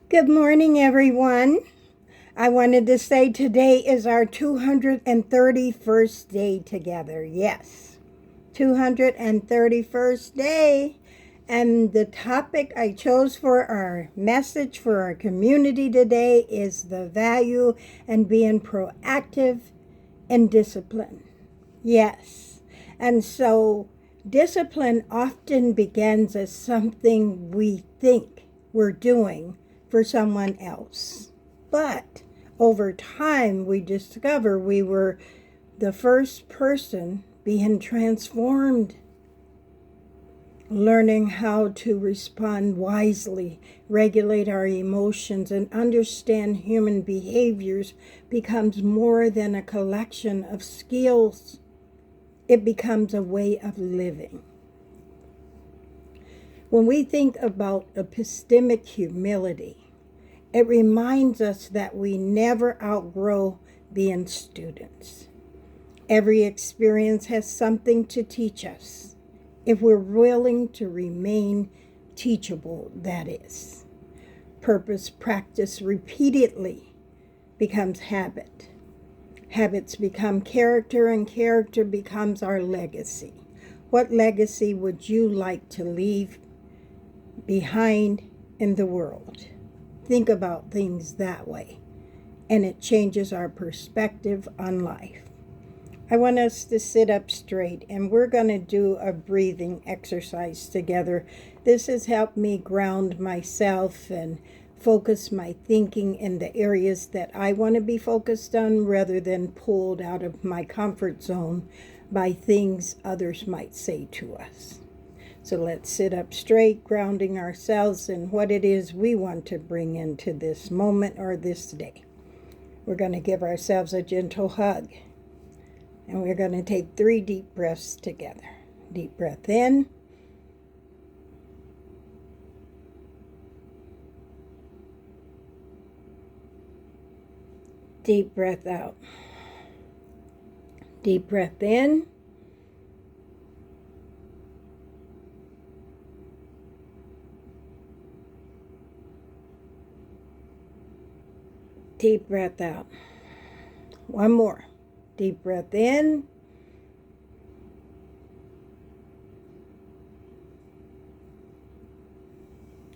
Good morning, everyone. I wanted to say today is our 231st day together. Yes, 231st day. And the topic I chose for our message for our community today is the value and being proactive and discipline. Yes. And so discipline often begins as something we think we're doing for someone else. But over time, we discover we were the first person being transformed, learning how to respond wisely, regulate our emotions, and understand human behaviors becomes more than a collection of skills. It becomes a way of living. When we think about epistemic humility, it reminds us that we never outgrow being students. Every experience has something to teach us, if we're willing to remain teachable, that is. Purpose practiced repeatedly becomes habit. Habits become character, and character becomes our legacy. What legacy would you like to leave behind in the world? Think about things that way, and it changes our perspective on life. I want us to sit up straight, and we're going to do a breathing exercise together. This has helped me ground myself and focus my thinking in the areas that I want to be focused on rather than pulled out of my comfort zone by things others might say to us. So let's sit up straight, grounding ourselves in what it is we want to bring into this moment or this day. We're going to give ourselves a gentle hug, and we're going to take 3 deep breaths together. Deep breath in. Deep breath out. Deep breath in. Deep breath out. One more. Deep breath in.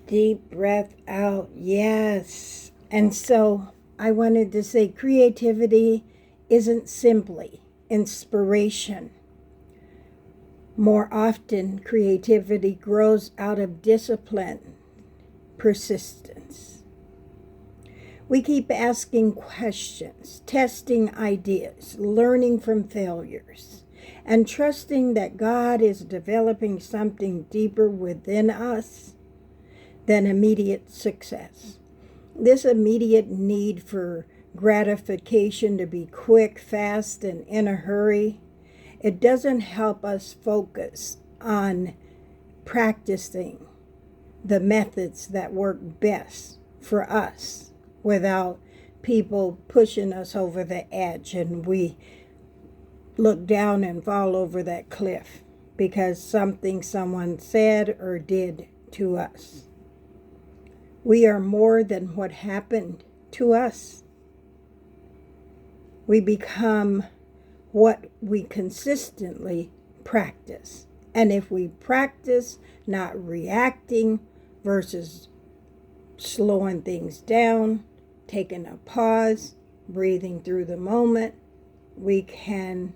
Deep breath out. Yes. And so I wanted to say creativity isn't simply inspiration. More often, creativity grows out of discipline, persistence. We keep asking questions, testing ideas, learning from failures, and trusting that God is developing something deeper within us than immediate success. This immediate need for gratification to be quick, fast, and in a hurry, it doesn't help us focus on practicing the methods that work best for us without people pushing us over the edge and we look down and fall over that cliff because something someone said or did to us. We are more than what happened to us. We become what we consistently practice. And if we practice not reacting versus slowing things down, taking a pause, breathing through the moment, we can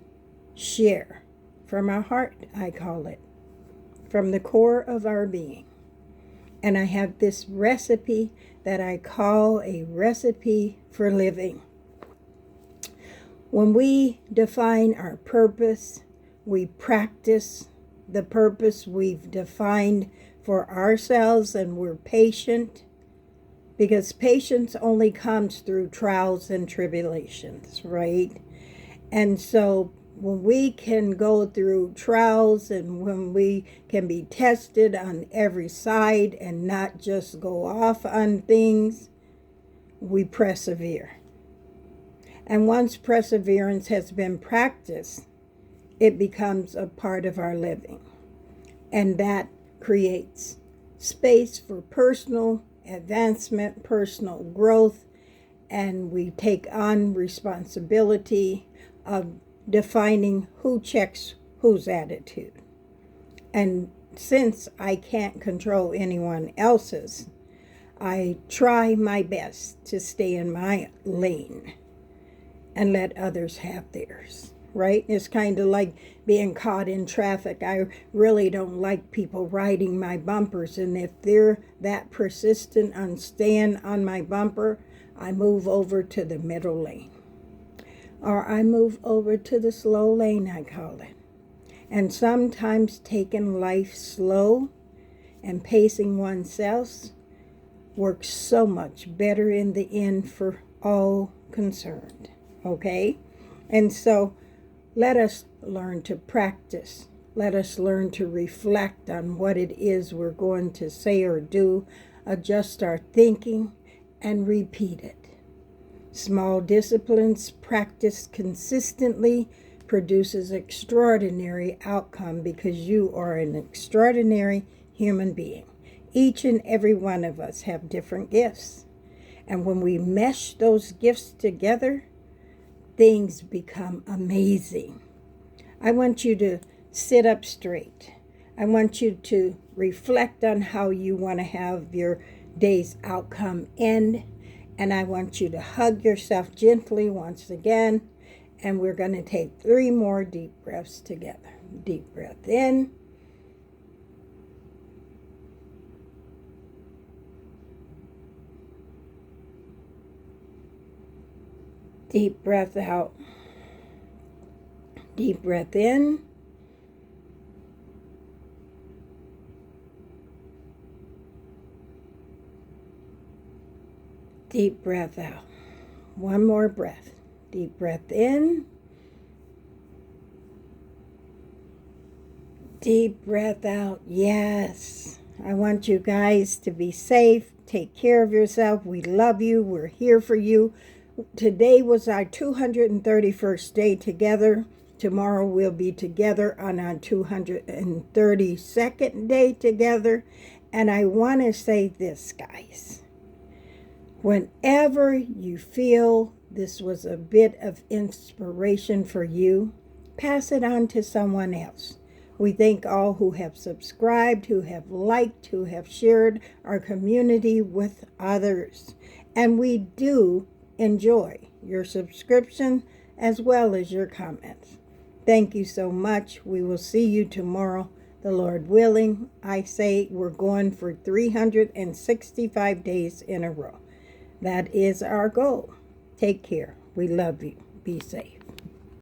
share from our heart, I call it, from the core of our being. And I have this recipe that I call a recipe for living. When we define our purpose, we practice the purpose we've defined for ourselves, and we're patient, because patience only comes through trials and tribulations, right? And so when we can go through trials and when we can be tested on every side and not just go off on things, we persevere. And once perseverance has been practiced, it becomes a part of our living. And that creates space for personal advancement, personal growth, and we take on responsibility of defining who checks whose attitude. And since I can't control anyone else's, I try my best to stay in my lane and let others have theirs, right? It's kind of like being caught in traffic. I really don't like people riding my bumpers, and if they're that persistent on staying on my bumper, I move over to the middle lane. Or I move over to the slow lane, I call it. And sometimes taking life slow and pacing oneself works so much better in the end for all concerned, okay? And so let us learn to practice. Let us learn to reflect on what it is we're going to say or do, adjust our thinking, and repeat it. Small disciplines practiced consistently produces extraordinary outcome because you are an extraordinary human being. Each and every one of us have different gifts. And when we mesh those gifts together, things become amazing. I want you to sit up straight. I want you to reflect on how you want to have your day's outcome end. And I want you to hug yourself gently once again. And we're going to take 3 more deep breaths together. Deep breath in. Deep breath out. Deep breath in. Deep breath out. One more breath. Deep breath in. Deep breath out. Yes. I want you guys to be safe. Take care of yourself. We love you. We're here for you. Today was our 231st day together. Tomorrow we'll be together on our 232nd day together. And I want to say this, guys. Whenever you feel this was a bit of inspiration for you, pass it on to someone else. We thank all who have subscribed, who have liked, who have shared our community with others. And we do enjoy your subscription as well as your comments. Thank you so much. We will see you tomorrow, the Lord willing. I say we're going for 365 days in a row. That is our goal. Take care. We love you. Be safe.